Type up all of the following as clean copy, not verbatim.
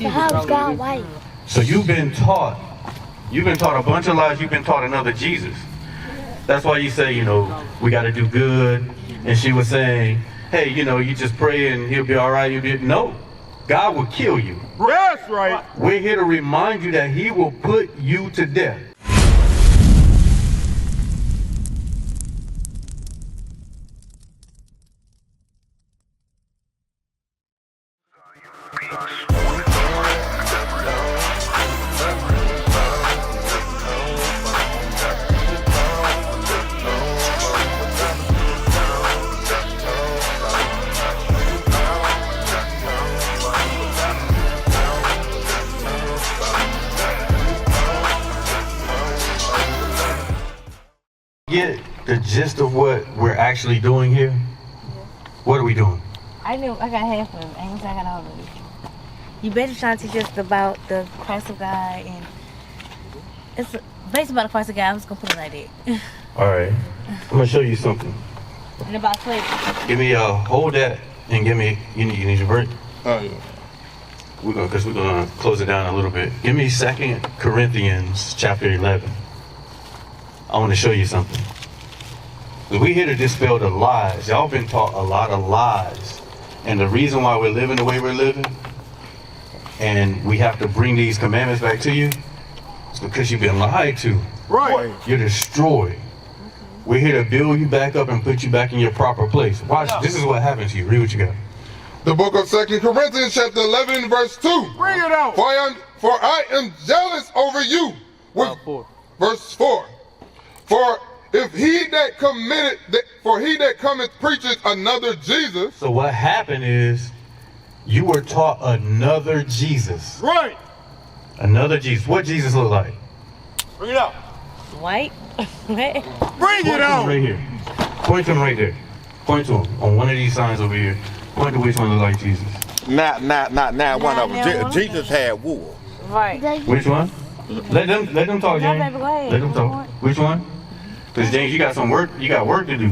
How's God white? So you've been taught a bunch of lies. You've been taught another Jesus. That's why you say, we got to do good. And she was saying, hey, you just pray and he'll be all right. No, God will kill you. That's right. We're here to remind you that he will put you to death. Get the gist of what we're actually doing here? What are we doing? I got half of it. I ain't gonna say I got all of it. You better try to teach us about the Christ of God, and it's based about the Christ of God. I'm just gonna put it like that. All right, I'm gonna show you something. And about slavery. Give me hold that and give me. You need your break. Oh yeah. We're gonna close it down a little bit. Give me 2 Corinthians chapter 11. I want to show you something. We're here to dispel the lies. Y'all been taught a lot of lies. And the reason why we're living the way we're living, and we have to bring these commandments back to you, is because you've been lied to. Right. You're destroyed. We're here to build you back up and put you back in your proper place. Watch, this is what happens to you. Read what you got. The book of 2 Corinthians chapter 11 verse 2. Bring it out. For I am jealous over you. Verse 4. For he that cometh preacheth another Jesus. So what happened is you were taught another Jesus. Right. Another Jesus. What Jesus look like? Bring it out. White? Bring it Point out. to him right here. Point to him right there. Point to him on one of these signs over here. Point to which one look like Jesus. Not one of them. Jesus had wool. Right. Which one? Let them talk, Yeah, James. baby, go ahead. Let them talk. Which one? Because James, you got some work. You got work to do.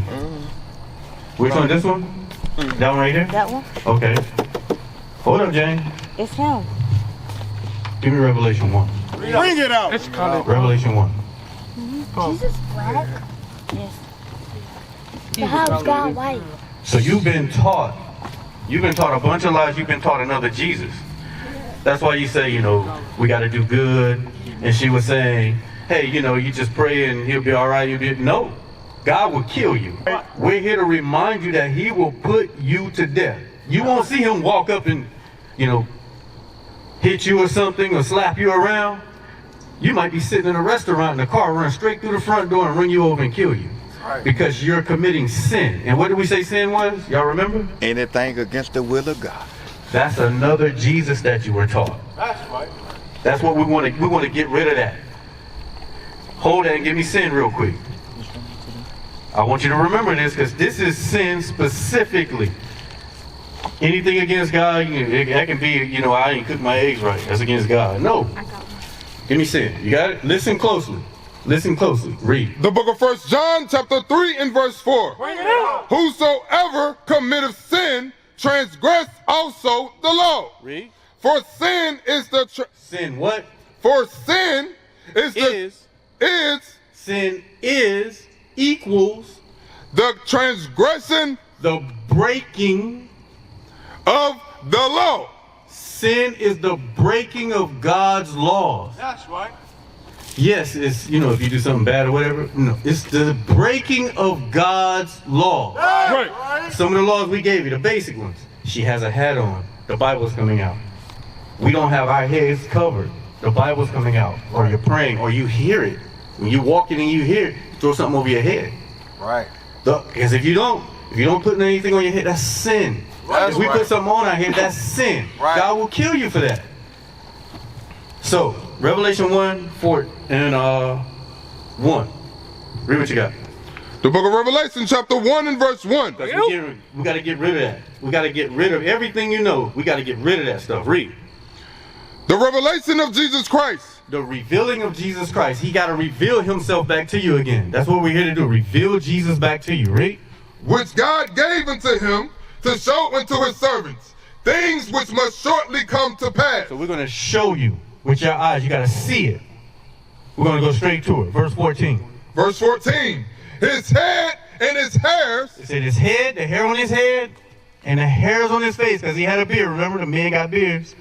Which one? This one? That one right here? That one? Okay. Hold up, James. It's him. Give me Revelation 1. Bring it out. Revelation 1. Jesus black? Yes. How's God white? So you've been taught a bunch of lies. You've been taught another Jesus. That's why you say, we got to do good. And she was saying, hey, you just pray and he'll be all right. No, God will kill you. We're here to remind you that he will put you to death. You won't see him walk up and, hit you or something or slap you around. You might be sitting in a restaurant in the car, run straight through the front door and run you over and kill you. Because you're committing sin. And what did we say sin was? Y'all remember? Anything against the will of God. That's another Jesus that you were taught. That's right. That's what we want to get rid of that. Hold that and give me sin real quick. I want you to remember this because this is sin specifically. Anything against God, that can be, I ain't cooked my eggs right. That's against God. No. Give me sin. You got it? Listen closely. Listen closely. Read. The book of 1 John chapter 3 and verse 4. Whosoever committeth sin transgress also the law. Read. For sin is the sin what? For sin is sin is equals the transgression, the breaking of the law. Sin is the breaking of God's laws. That's right. Yes, it's, if you do something bad or whatever. No, it's the breaking of God's law. Right. Some of the laws we gave you, the basic ones. She has a hat on. The Bible's coming out. We don't have our heads covered. The Bible's coming out. Or you're praying, or you hear it. When you're walking and you hear it, throw something over your head. Right. Because if you don't put anything on your head, that's sin. If we put something on our head, that's sin. Right. God will kill you for that. So, Revelation 1, 4, and 1. Read what you got. The book of Revelation chapter 1 and verse 1. We got to get rid of that. We got to get rid of everything we got to get rid of that stuff. Read. The revelation of Jesus Christ. The revealing of Jesus Christ. He got to reveal himself back to you again. That's what we're here to do. Reveal Jesus back to you. Read. Which God gave unto him to show unto his servants things which must shortly come to pass. So we're going to show you with your eyes. You got to see it. We're going to go straight to it. Verse 14. Verse 14. His head and his hairs. It said his head, the hair on his head, and the hairs on his face, because he had a beard. Remember, the men got beards.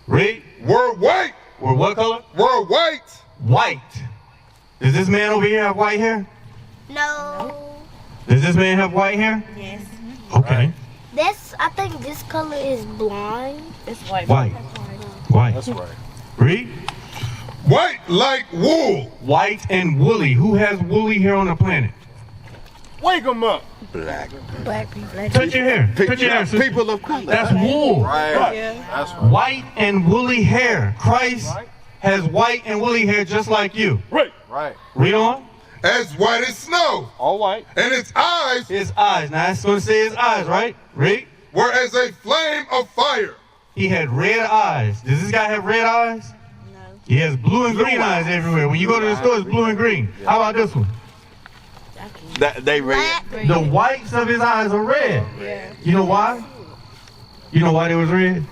Read. Were white. Were what color? Were white. White. Does this man over here have white hair? No. Does this man have white hair? Yes. Okay. I think this color is blonde. It's white. White. White. That's right. Read. White like wool. White and woolly. Who has woolly hair on the planet? Wake them up. Black. Black people. Touch your hair. Touch your hair. sister. People of color. That's wool. Right. Yeah. That's right. White and woolly hair. Christ has white and woolly hair just like you. Right. Right. Read on. As white as snow. All white. And his eyes His eyes. Now that's going to say his eyes, right? Read. were as a flame of fire. He had red eyes. Does this guy have red eyes? No. He has blue and green eyes everywhere. When you go to the store, it's blue and green. How about this one? They red. The whites of his eyes are red. Yeah. You know why? You know why they was red?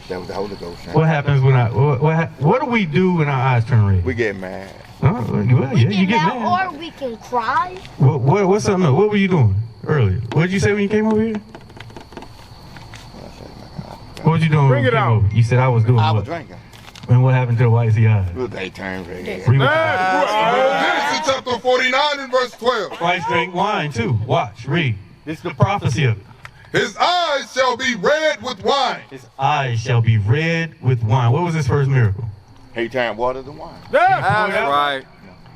That was the Holy Ghost. What happens when what do we do when our eyes turn red? We get mad. Oh, well, yeah, you get mad. Or we can cry. What's something else? What were you doing earlier? What did you say when you came over here? What was you doing? Bring when it you came out. over? You said I was doing I what? was drinking. And what happened to the whites of your eyes? They turned red. Read what you got. Genesis chapter 49 and verse 12. Christ drank wine too. Watch, read. This is the prophecy of it. His eyes shall be red with wine. His eyes shall be red with wine. What was his first miracle? He turned water to wine. That's right.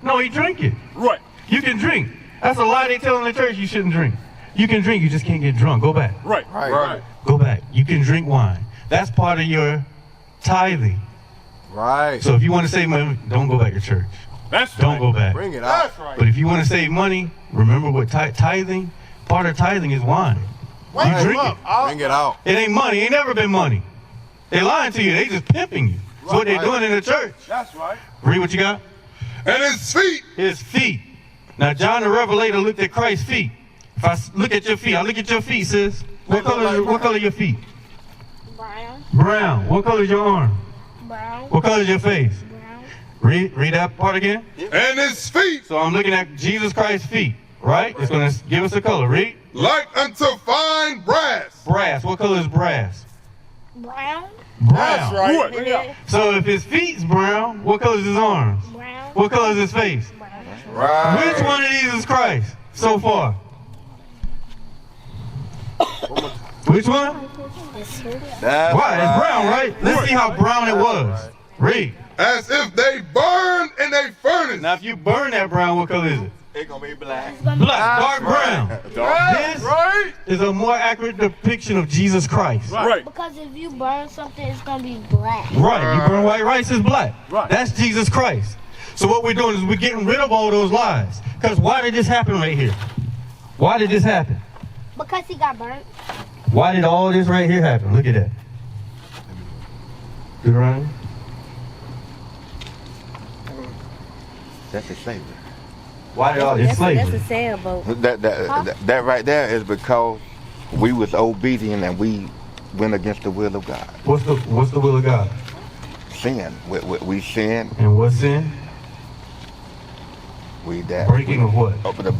No, he drank it. Right. You can drink. That's a lie they tell in the church you shouldn't drink. You can drink, you just can't get drunk. Go back. Right. Right. Go back. You can drink wine. That's part of your tithing. Right. So if you want to save money, don't go back to church. That's Don't go back. Bring it out. But if you want to save money, remember what tithing, part of tithing is wine. You drink it. Bring it out. It ain't money. It ain't never been money. They lying to you. They just pimping you. That's what they're doing in the church. That's right. Read what you got. And his feet. His feet. Now John the Revelator looked at Christ's feet. If I look at your feet, I look at your feet, sis. What color is your feet? Brown. Brown. What color is your arm? Brown. What color is your face? Brown. Read that part again. And his feet So I'm looking at Jesus Christ's feet, right? It's going to give us a color. Read. like unto fine brass. Brass. What color is brass? Brown. Brown. Right. Bring it out. So if his feet's brown, what color is his arms? Brown. What color is his face? Brown. Right. Which one of these is Christ so far? Which one? This one. Why? It's brown, right? Let's see how brown it was. Read. As if they burned in a furnace. Now if you burn that brown, what color is it? It's gonna be black. Black, dark brown. This Right. is a more accurate depiction of Jesus Christ. Right. Because if you burn something, it's gonna be black. Right, you burn white rice, it's black. Right. That's Jesus Christ. So what we're doing is we're getting rid of all those lies. Because why did this happen right here? Why did this happen? Because he got burnt. Why did all this right here happen? Look at that. Deuteronomy. That's a slavery. Why did all this That's slavery? a sailboat. That right there is because we was obedient and we went against the will of God. What's the will of God? Sin. We sinned. And what's sin? We that. Breaking of what?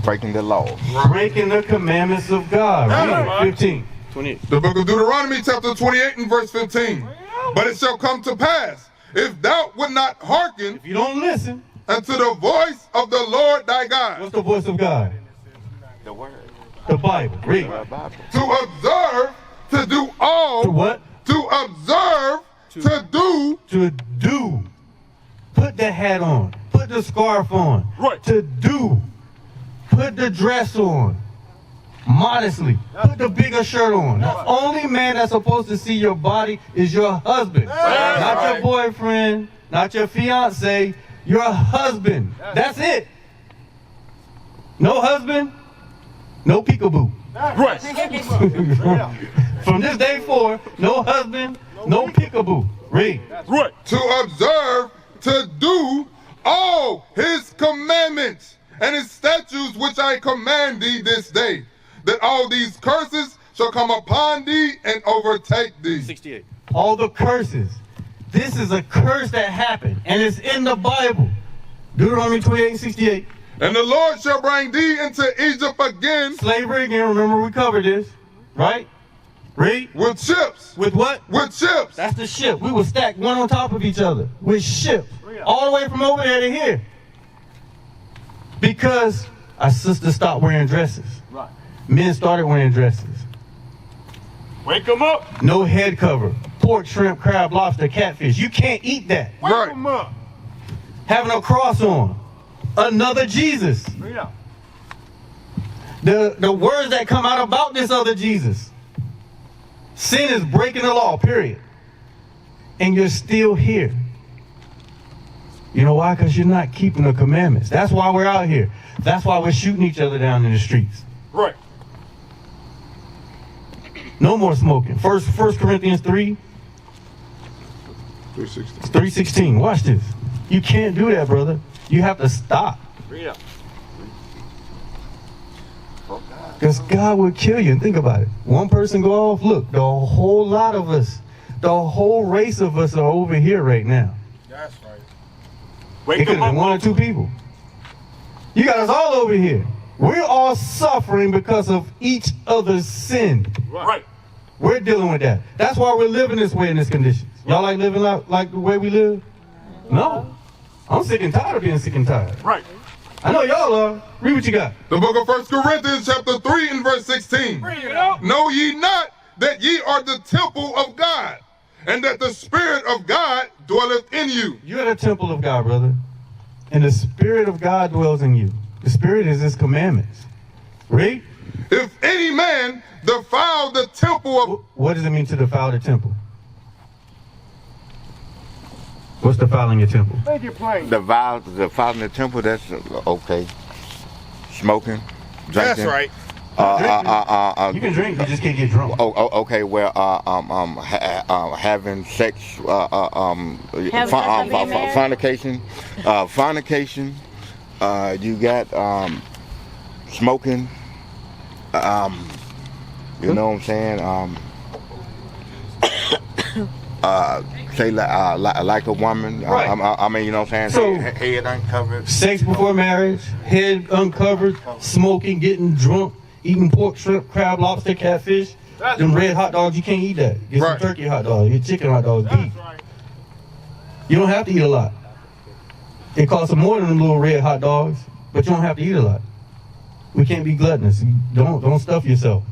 Breaking the law. Breaking the commandments of God. Right? 15. 28. The book of Deuteronomy chapter 28 and verse 15. But it shall come to pass, if thou would not hearken If you don't listen, unto the voice of the Lord thy God, what's the voice of God? The word. The Bible. Read. The Bible. to observe, to do all, To what? to observe, to do, To do. Put the hat on. Put the scarf on. Right. To do. Put the dress on. Modestly. Put the bigger shirt on. The only man that's supposed to see your body is your husband. Not your boyfriend. Not your fiance. Your husband. That's it. No husband. No peekaboo. Right. From this day forward, no husband. No peekaboo. Read. Right. to observe, to do all his commandments and his statutes which I command thee this day, that all these curses shall come upon thee and overtake thee. 68. All the curses. This is a curse that happened, and it's in the Bible. Deuteronomy 28:68. And the Lord shall bring thee into Egypt again. Slavery again, remember we covered this, right? Read. With ships. With what? With ships. That's the ship. We were stacked one on top of each other with ships. All the way from over there to here. Because our sisters stopped wearing dresses. Right. Men started wearing dresses. Wake them up. No head cover. Pork, shrimp, crab, lobster, catfish. You can't eat that. Wake Right. them up. Having a cross on. Another Jesus. Bring it out. The words that come out about this other Jesus. Sin is breaking the law, period. And you're still here. You know why? Because you're not keeping the commandments. That's why we're out here. That's why we're shooting each other down in the streets. Right. No more smoking. First Corinthians 3. 3:16. Watch this. You can't do that, brother. You have to stop. Bring it out. Because God will kill you. And think about it. One person go off. Look, the whole lot of us, the whole race of us are over here right now. That's right. It Wake could them have been up. one or two people. You got us all over here. We're all suffering because of each other's sin. Right. We're dealing with that. That's why we're living this way in this condition. Y'all like living like the way we live? No. I'm sick and tired of being sick and tired. Right. I know y'all are. Read what you got. The book of 1 Corinthians chapter 3 and verse 16. Bring it out. Know ye not that ye are the temple of God, and that the Spirit of God dwelleth in you? You're the temple of God, brother. And the Spirit of God dwells in you. The Spirit is His commandments. Read. If any man defile the temple of... What does it mean to defile the temple? What's defiling your temple? Make it plain. Defiling the temple, that's okay. Smoking, drinking. That's right. You can drink, you just can't get drunk. Okay, well, having sex, fornication, fornication. You got smoking. You know what I'm saying? Say like a woman. Right. I mean, you know what I'm saying? So, head uncovered. Sex before marriage, head uncovered, smoking, getting drunk, eating pork, shrimp, crab, lobster, catfish. Them red hot dogs, you can't eat that. Get Right. some turkey hot dogs, get chicken hot dogs, beef. Right. You don't have to eat a lot. It costs more than them little red hot dogs, but you don't have to eat a lot. We can't be gluttonous. Don't stuff yourself.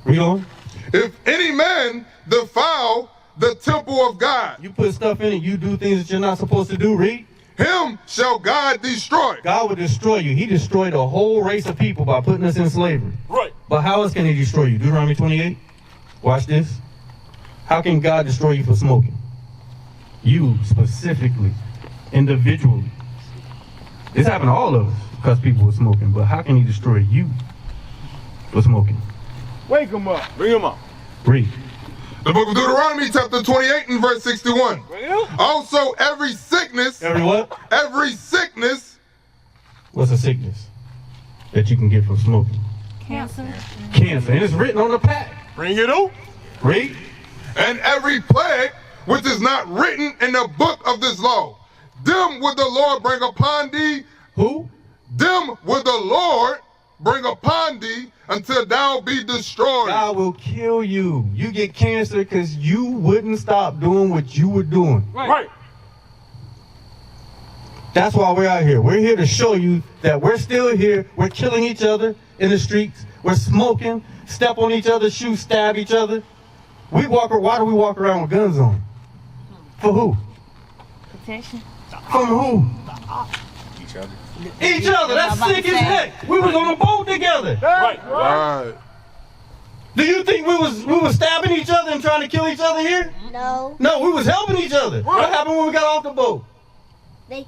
Read on. If any man defile the temple of God, You put stuff in it, you do things that you're not supposed to do. Read. him shall God destroy. God will destroy you. He destroyed a whole race of people by putting us in slavery. Right. But how else can He destroy you? Deuteronomy 28. Watch this. How can God destroy you for smoking? You specifically, individually. This happened to all of us because people were smoking. But how can He destroy you for smoking? Wake them up. Bring them up. Read. The book of Deuteronomy chapter 28 and verse 61. Bring it out. Also every sickness, Every what? every sickness, What's a sickness that you can get from smoking? Cancer. Cancer. And it's written on the pack. Bring it out. Read. and every plague which is not written in the book of this law, them will the Lord bring upon thee. Who? Them will the Lord bring upon thee until thou be destroyed. God will kill you. You get cancer because you wouldn't stop doing what you were doing. Right. That's why we're out here. We're here to show you that we're still here. We're killing each other in the streets. We're smoking, step on each other's shoes, stab each other. Why do we walk around with guns on? For who? Protection. From who? Each other. Each other. That's sick as heck. We was on a boat together. Right. Right. Do you think we was stabbing each other and trying to kill each other here? No, No, we was helping each other. What happened when we got off the boat? they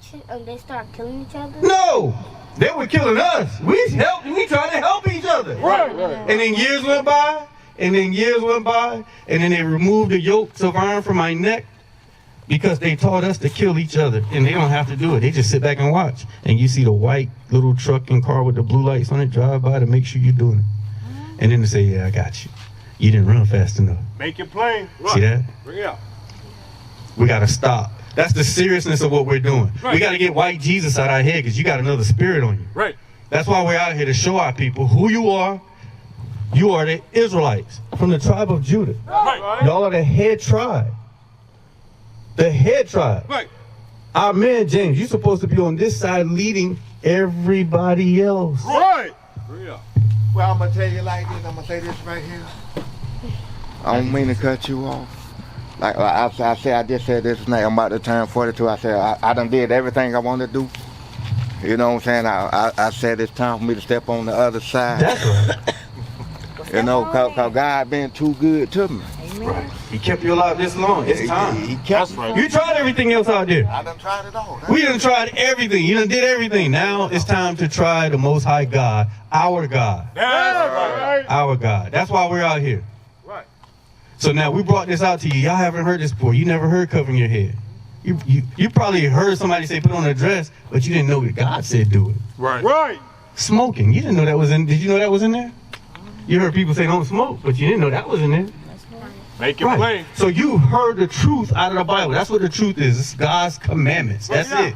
start killing each other. No, they were killing us. We tried to help each other. Right. And then years went by, and then they removed the yokes of iron from my neck because they taught us to kill each other. And they don't have to do it. They just sit back and watch. And you see the white little truck and car with the blue lights on it drive by to make sure you're doing it. And then they say, yeah, I got you. You didn't run fast enough. Make it plain. Right. See that? Bring it out. We got to stop. That's the seriousness of what we're doing. Right. We got to get white Jesus out of our head because you got another spirit on you. Right. That's why we're out here to show our people who you are. You are the Israelites from the tribe of Judah. Right. Y'all are the head tribe. The head tribe. Right. Our man James, you're supposed to be on this side leading everybody else. Right. Bring it out. Well, I'm going to tell you like this. I'm going to say this right here. I don't mean to cut you off. Like I just said this night, I'm about to turn 42. I said, I done did everything I wanted to do. You know what I'm saying? I said it's time for me to step on the other side. That's right. You know, cause God been too good to me. Right. He kept you alive this long. It's time. He kept me. You tried everything else out there. I done tried it all. We done tried everything. You done did everything. Now it's time to try the Most High God, our God. That's right. Our God. That's why we're out here. Right. So now we brought this out to you. Y'all haven't heard this before. You never heard covering your head. You probably heard somebody say put on a dress, but you didn't know that God said do it. Right. Right. Smoking. You didn't know that was in. Did you know that was in there? You heard people say don't smoke, but you didn't know that was in there. Make it Right. plain. So you heard the truth out of the Bible. That's what the truth is. It's God's commandments. That's it.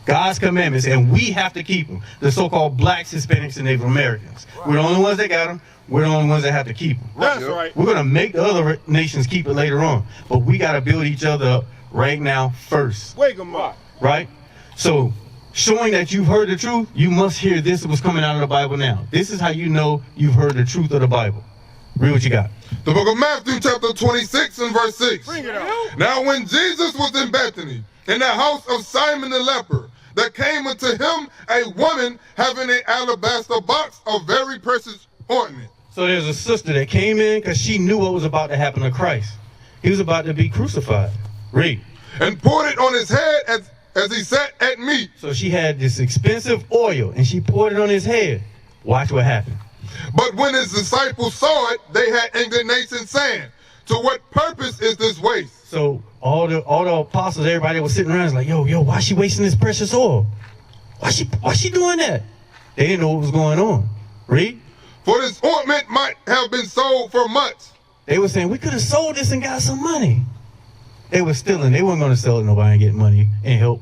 God's commandments, and we have to keep them. The so-called blacks, Hispanics, and Native Americans. We're the only ones that got them. We're the only ones that have to keep them. That's right. We're going to make the other nations keep it later on. But we got to build each other up right now first. Wake them up. Right? So showing that you've heard the truth, you must hear this was coming out of the Bible now. This is how you know you've heard the truth of the Bible. Read what you got. The book of Matthew chapter 26 and verse 6. Bring it out. Now when Jesus was in Bethany, in the house of Simon the leper, there came unto him a woman having an alabaster box of very precious ointment. So there's a sister that came in because she knew what was about to happen to Christ. He was about to be crucified. Read. And poured it on his head as he sat at meat. So she had this expensive oil and she poured it on his head. Watch what happened. But when his disciples saw it, they had indignation, saying, to what purpose is this waste? So all the apostles, everybody was sitting around, was like, yo, why is she wasting this precious oil? Why she doing that? They didn't know what was going on. Read. For this ointment might have been sold for much. They were saying, we could have sold this and got some money. They were stealing. They weren't going to sell it to nobody and get money and help.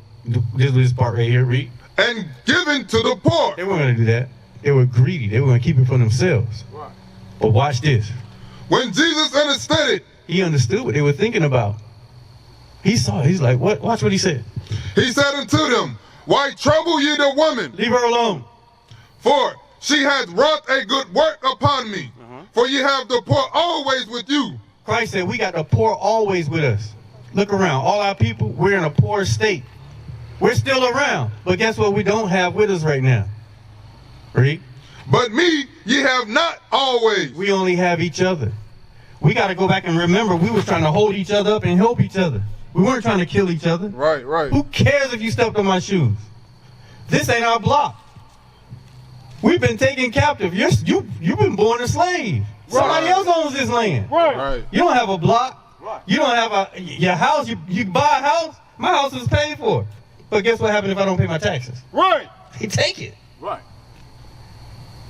This part right here, read. And given to the poor. They weren't going to do that. They were greedy. They were going to keep it for themselves. Right. But watch this. When Jesus understood it, He understood what they were thinking about. He saw it. He's like, what? Watch what he said. he said unto them, why trouble ye the woman? Leave her alone. For she hath wrought a good work upon me. For ye have the poor always with you. Christ said we got the poor always with us. Look around. All our people, we're in a poor state. We're still around. But guess what we don't have with us right now? Read. But me ye have not always. We only have each other. We got to go back and remember we was trying to hold each other up and help each other. We weren't trying to kill each other. Right, right. Who cares if you stepped on my shoes? This ain't our block. We've been taken captive. You've been born a slave. Somebody else owns this land. Right. Right. You don't have a block. Right. You don't have your house. You buy a house. My house is paid for. But guess what happens if I don't pay my taxes? Right. They take it. Right.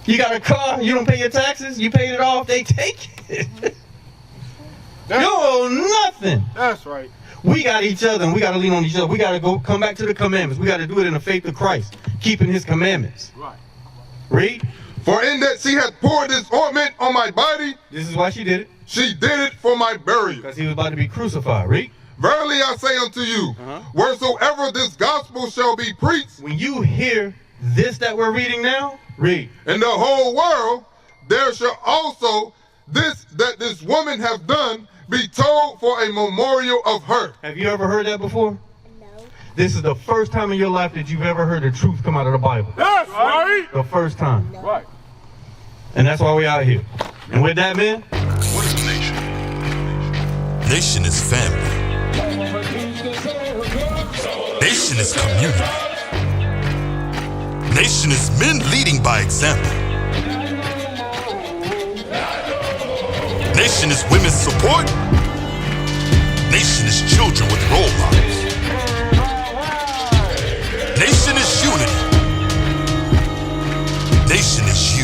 You got a car. You don't pay your taxes. You paid it off. They take it. You don't owe nothing. That's right. We got each other and we got to lean on each other. We got to come back to the commandments. We got to do it in the faith of Christ, keeping his commandments. Right. Read. For in that she hath poured this ointment on my body, This is why she did it. she did it for my burial. Because he was about to be crucified. Read. Verily I say unto you, wheresoever this gospel shall be preached When you hear this that we're reading now, read. in the whole world, there shall also this woman have done be told for a memorial of her. Have you ever heard that before? No. This is the first time in your life that you've ever heard the truth come out of the Bible. That's right. The first time. Right. And that's why we're out here. And with that, man, What is a nation? Nation is family. Nation is community. Nation is men leading by example. Nation is women's support. Nation is children with role models. Nation is unity. Nation is